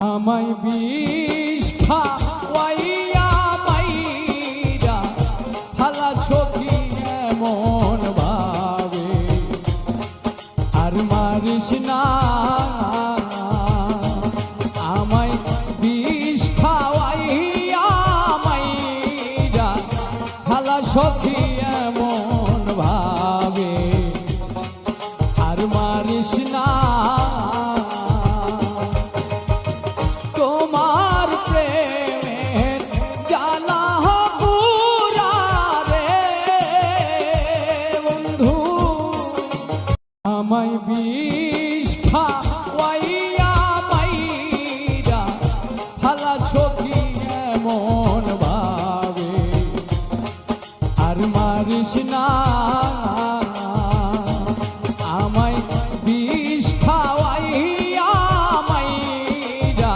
আমায় বিষ খাওয়াইয়া মাইরা ফালা ছকি এমন ভাবে আর মারিস না আমায় বিষ খাওয়াইয়া মাইরা ফালা ছকি এমন ভাবে আর মারিস না তোমার প্রেমের জ্বালা পুরা রে বন্ধু আমায়